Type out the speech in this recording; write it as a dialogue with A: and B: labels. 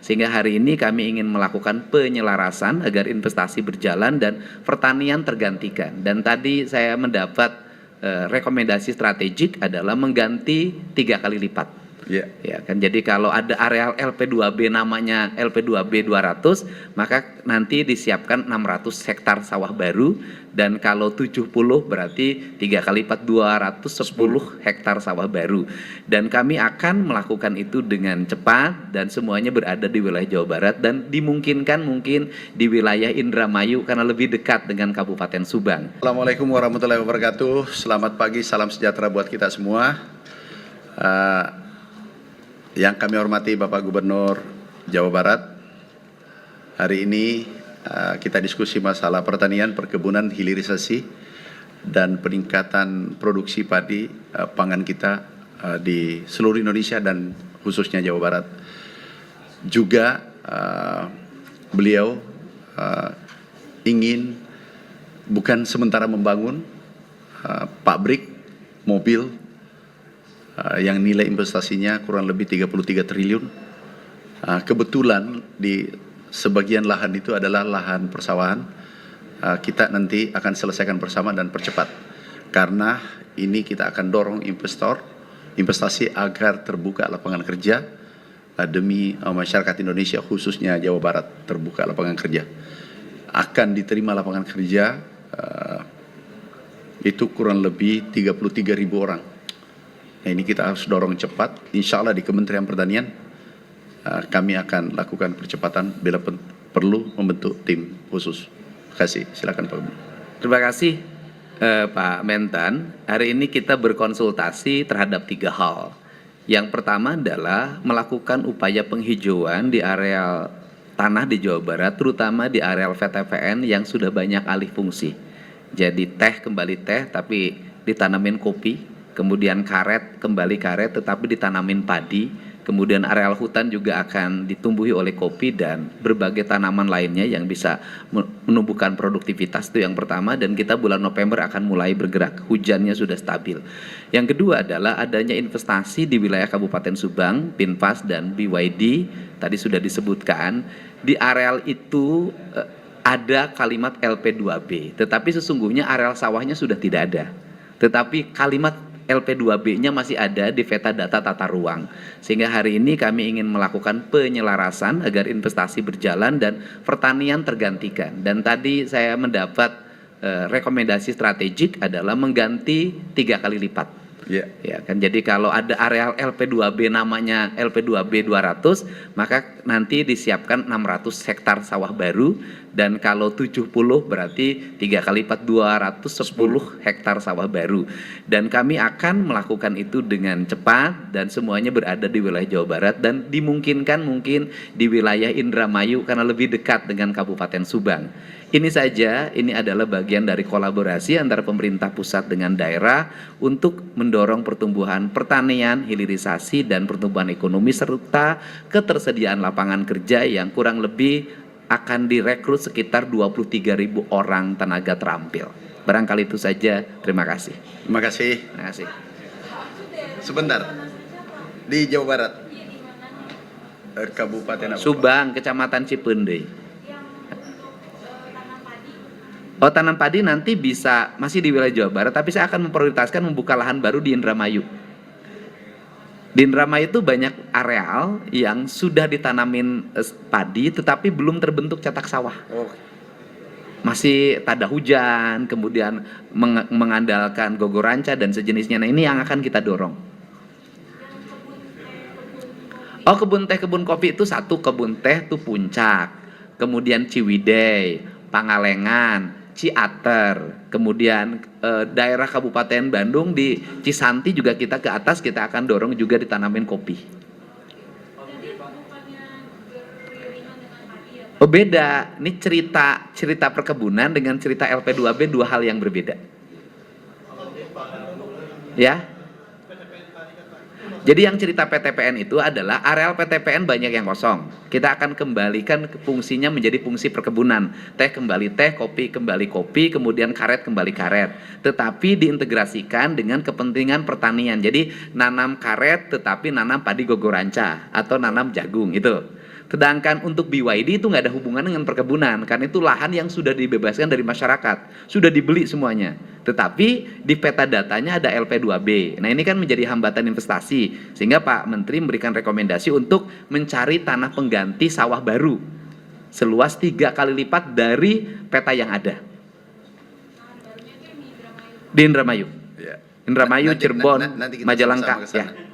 A: Sehingga hari ini kami ingin melakukan penyelarasan agar investasi berjalan dan pertanian tergantikan. Dan tadi saya mendapat rekomendasi strategik adalah mengganti 3 kali lipat. Ya kan, jadi kalau ada areal LP2B namanya LP2B 200, maka nanti disiapkan 600 hektar sawah baru, dan kalau 70 berarti 3 kali lipat 210 hektar sawah baru. Dan kami akan melakukan itu dengan cepat dan semuanya berada di wilayah Jawa Barat dan dimungkinkan mungkin di wilayah Indramayu karena lebih dekat dengan Kabupaten Subang.
B: Assalamualaikum warahmatullahi wabarakatuh. Selamat pagi, salam sejahtera buat kita semua. Yang kami hormati Bapak Gubernur Jawa Barat, hari ini kita diskusi masalah pertanian, perkebunan, hilirisasi, dan peningkatan produksi padi pangan kita di seluruh Indonesia dan khususnya Jawa Barat. Juga beliau ingin bukan sementara membangun pabrik, mobil, yang nilai investasinya kurang lebih 33 triliun. Kebetulan di sebagian lahan itu adalah lahan persawahan. Kita nanti akan selesaikan bersama dan percepat. Karena ini kita akan dorong investasi agar terbuka lapangan kerja demi masyarakat Indonesia, khususnya Jawa Barat terbuka lapangan kerja. Akan diterima lapangan kerja itu kurang lebih 33.000 orang. Nah, ini kita harus dorong cepat. Insya Allah di Kementerian Pertanian kami akan lakukan percepatan bila perlu membentuk tim khusus. Terima kasih. Silakan Pak.
A: Terima kasih Pak Mentan. Hari ini kita berkonsultasi terhadap 3 hal. Yang pertama adalah melakukan upaya penghijauan di areal tanah di Jawa Barat, terutama di areal VTPN yang sudah banyak alih fungsi. Jadi teh kembali teh tapi ditanamin kopi. Kemudian karet, kembali karet tetapi ditanamin padi. Kemudian areal hutan juga akan ditumbuhi oleh kopi dan berbagai tanaman lainnya yang bisa menumbuhkan produktivitas. Itu yang pertama, dan kita bulan November akan mulai bergerak. Hujannya sudah stabil. Yang kedua adalah adanya investasi di wilayah Kabupaten Subang, Pinpas dan BYD. Tadi sudah disebutkan. Di areal itu ada kalimat LP2B, tetapi sesungguhnya areal sawahnya sudah tidak ada. Tetapi kalimat LP2B-nya masih ada di peta data tata ruang. Sehingga hari ini kami ingin melakukan penyelarasan agar investasi berjalan dan pertanian tergantikan. Dan tadi saya mendapat rekomendasi strategik adalah mengganti 3 kali lipat. Ya kan, jadi kalau ada areal LP2B namanya LP2B 200, maka nanti disiapkan 600 hektar sawah baru, dan kalau 70 berarti 3 kali lipat 210 hektar sawah baru. Dan kami akan melakukan itu dengan cepat dan semuanya berada di wilayah Jawa Barat dan dimungkinkan mungkin di wilayah Indramayu karena lebih dekat dengan Kabupaten Subang. Ini saja, ini adalah bagian dari kolaborasi antara pemerintah pusat dengan daerah untuk mendorong pertumbuhan pertanian, hilirisasi, dan pertumbuhan ekonomi serta ketersediaan lapangan kerja yang kurang lebih akan direkrut sekitar 23.000 orang tenaga terampil. Barangkali itu saja, terima kasih.
B: Terima kasih.
A: Terima kasih.
B: Sebentar. Di Jawa Barat. Kabupaten apa?
A: Subang, Kecamatan Cipendei. Oh, tanam padi nanti bisa masih di wilayah Jawa Barat, tapi saya akan memprioritaskan membuka lahan baru di Indramayu. Di Indramayu itu banyak areal yang sudah ditanamin padi, tetapi belum terbentuk cetak sawah. Masih tada hujan, kemudian mengandalkan gogoranca dan sejenisnya. Nah, ini yang akan kita dorong. Oh, kebun teh, kebun kopi itu satu, kebun teh itu Puncak, kemudian Ciwidey, Pangalengan, Ciater, kemudian daerah Kabupaten Bandung di Cisanti juga kita ke atas, kita akan dorong juga ditanamin kopi. Oh, beda, ini cerita perkebunan dengan cerita LP2B dua hal yang berbeda. Ya. Jadi yang cerita PTPN itu adalah areal PTPN banyak yang kosong. Kita akan kembalikan fungsinya menjadi fungsi perkebunan. Teh kembali teh, kopi kembali kopi, kemudian karet kembali karet. Tetapi diintegrasikan dengan kepentingan pertanian. Jadi nanam karet tetapi nanam padi gogoranca atau nanam jagung itu. Sedangkan untuk BYD itu nggak ada hubungan dengan perkebunan, karena itu lahan yang sudah dibebaskan dari masyarakat, sudah dibeli semuanya. Tetapi di peta datanya ada LP2B. Nah ini kan menjadi hambatan investasi, sehingga Pak Menteri memberikan rekomendasi untuk mencari tanah pengganti sawah baru, seluas 3 kali lipat dari peta yang ada. Di Indramayu.
B: Ya.
A: Indramayu,
B: Nanti-
A: Cirebon,
B: nanti kita
A: Majalengka.
B: sama-sama ke sana.
A: Ya.